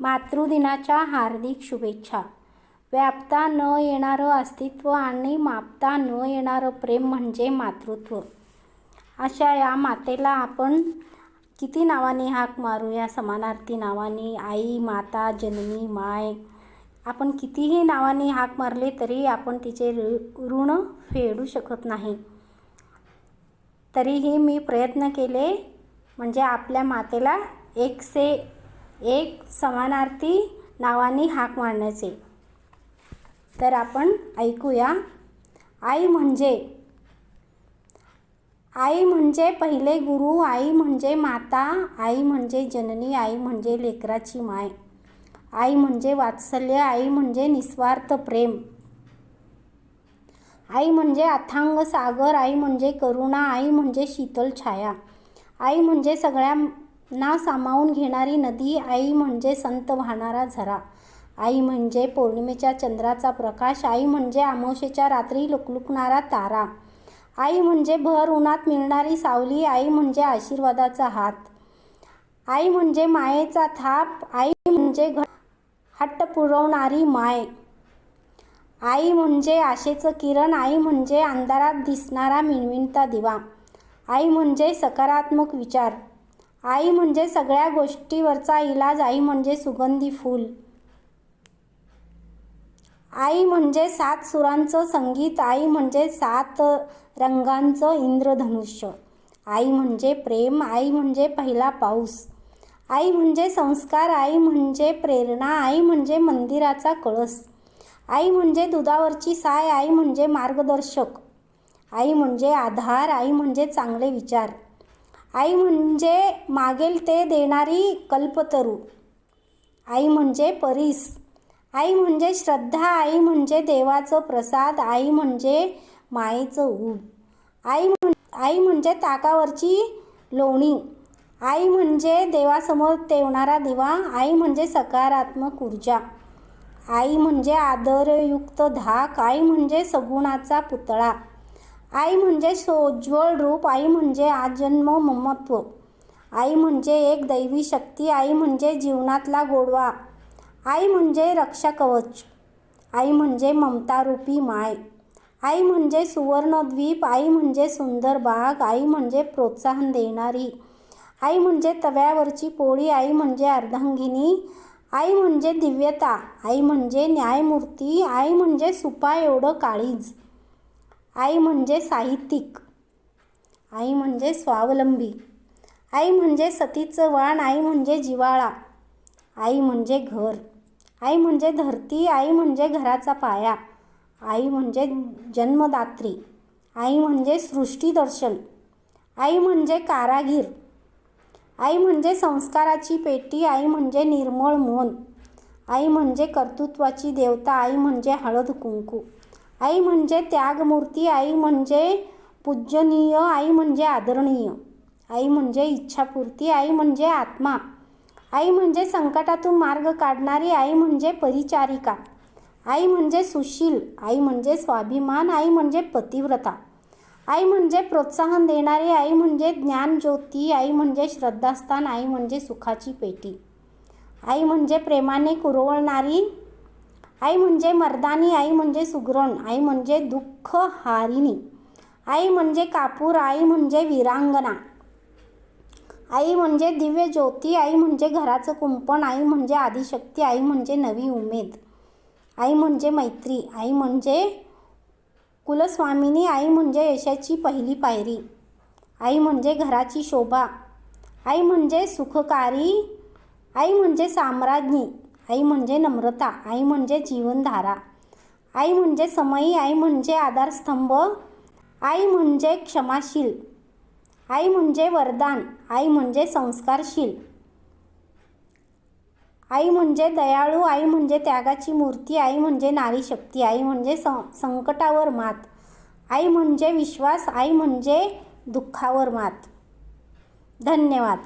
मातृदिनाच्या हार्दिक शुभेच्छा. व्यापता न येणारं अस्तित्व आणि मापता न येणारं प्रेम म्हणजे मातृत्व. अशा या मातेला आपण किती नावाने हाक मारू, या समानार्थी नावाने, आई, माता, जननी, माय. आपण कितीही नावाने हाक मारले तरी आपण तिचे ऋण फेडू शकत नाही. तरीही मी प्रयत्न केले म्हणजे आपल्या मातेला एक से एक समानार्थी नावाने हाक मारण्याचे. तर आपण ऐकूया. आई म्हणजे पहिले गुरु, आई म्हणजे माता, आई म्हणजे जननी, आई म्हणजे लेकराची माय, आई म्हणजे वात्सल्य, आई म्हणजे निस्वार्थ प्रेम, आई म्हणजे अथांग सागर, आई म्हणजे करुणा, आई म्हणजे शीतल छाया, आई म्हणजे सगळ्यांना सामावून घेणारी नदी, आई म्हणजे संत वाहणारा झरा, आई म्हणजे पौर्णिमेच्या चंद्राचा प्रकाश, आई म्हणजे अमावस्येच्या रात्री लुकलुकणारा तारा, आई म्हणजे भर उन्हात मिळणारी सावली, आई म्हणजे आशीर्वादाचा हात, आई म्हणजे मायेचा थाप, आई म्हणजे हट्ट पुरवणारी माय, आई म्हणजे आशेचं किरण, आई म्हणजे अंधारात दिसणारा मिणमिणता दिवा, आई म्हणजे सकारात्मक विचार, आई म्हणजे सगळ्या गोष्टीवरचा इलाज, आई म्हणजे सुगंधी फूल, आई म्हणजे 7 सुरांचं संगीत, आई म्हणजे 7 रंगांचं इंद्रधनुष्य, आई म्हणजे प्रेम, आई म्हणजे पहिला पाऊस, आई म्हणजे संस्कार, आई म्हणजे प्रेरणा, आई म्हणजे मंदिराचा कळस, आई म्हणजे दुधावरची साय, आई म्हणजे मार्गदर्शक, आई म्हणजे आधार, आई म्हणजे चांगले विचार, आई म्हणजे मागेल ते देणारी कल्पतरू, आई म्हणजे परीस, आई म्हणजे श्रद्धा, आई म्हणजे देवाचं प्रसाद, आई म्हणजे मायेचं ऊब, आई म्हणजे ताकावरची लोणी, आई म्हणजे देवासमोर तेवणारा दिवा, आई म्हणजे सकारात्मक ऊर्जा, आई म्हणजे आदरयुक्त धाक, आई म्हणजे सगुणाचा पुतळा, आई म्हणजे सोज्वळ रूप, आई म्हणजे आजन्म ममत्व, आई म्हणजे एक दैवी शक्ती, आई म्हणजे जीवनातला गोडवा, आई म्हणजे रक्षा कवच, आई म्हणजे ममतारूपी माय, आई म्हणजे सुवर्णद्वीप, आई म्हणजे सुंदर बाग, आई म्हणजे प्रोत्साहन देणारी, आई म्हणजे तव्यावरची पोळी, आई म्हणजे अर्धांगिनी, आई म्हणजे दिव्यता, आई म्हणजे न्यायमूर्ती, आई म्हणजे सुपा एवढं काळीज, आई म्हणजे साहित्यिक, आई म्हणजे स्वावलंबी, आई म्हणजे सतीचं वाण, आई म्हणजे जिव्हाळा, आई म्हणजे घर, आई म्हणजे धरती, आई म्हणजे घराचा पाया, आई म्हणजे जन्मदात्री, आई म्हणजे सृष्टीदर्शन, आई म्हणजे कारागीर, आई म्हणजे संस्काराची पेटी, आई म्हणजे निर्मळ मन, आई म्हणजे कर्तृत्वाची देवता, आई म्हणजे हळद कुंकू, आई म्हणजे त्यागमूर्ती, आई म्हणजे पूजनीय, आई म्हणजे आदरणीय, आई म्हणजे इच्छापूर्ती, आई म्हणजे आत्मा, आई म्हणजे संकटातून मार्ग काढणारी, आई म्हणजे परिचारिका, आई म्हणजे सुशील, आई म्हणजे स्वाभिमान, आई म्हणजे पतिव्रता, आई म्हणजे प्रोत्साहन देणारी, आई म्हणजे ज्ञानज्योती, आई म्हणजे श्रद्धास्थान, आई म्हणजे सुखाची पेटी, आई म्हणजे प्रेमाने कुरवळणारी, आई म्हणजे मर्दानी, आई म्हणजे सुगरण, आई म्हणजे दुःख हारिणी, आई म्हणजे कापूर, आई म्हणजे वीरांगना, आई म्हणजे दिव्य ज्योती, आई म्हणजे घराचं कुंपण, आई म्हणजे आदिशक्ती, आई म्हणजे नवी उमेद, आई म्हणजे मैत्री, आई म्हणजे कुलस्वामिनी, आई म्हणजे यशाची पहिली पायरी, आई म्हणजे घराची शोभा, आई म्हणजे सुखकारी, आई म्हणजे साम्राज्ञी, आई म्हणजे नम्रता, आई म्हणजे जीवनधारा, आई म्हणजे समयी, आई म्हणजे आधारस्तंभ, आई म्हणजे क्षमाशील, आई म्हणजे वरदान, आई म्हणजे संस्कारशील, आई म्हणजे दयाळू, आई म्हणजे त्यागाची मूर्ती, आई म्हणजे नारी शक्ती, आई म्हणजे संकटावर मात, आई म्हणजे विश्वास, आई म्हणजे दुःखावर मात. धन्यवाद.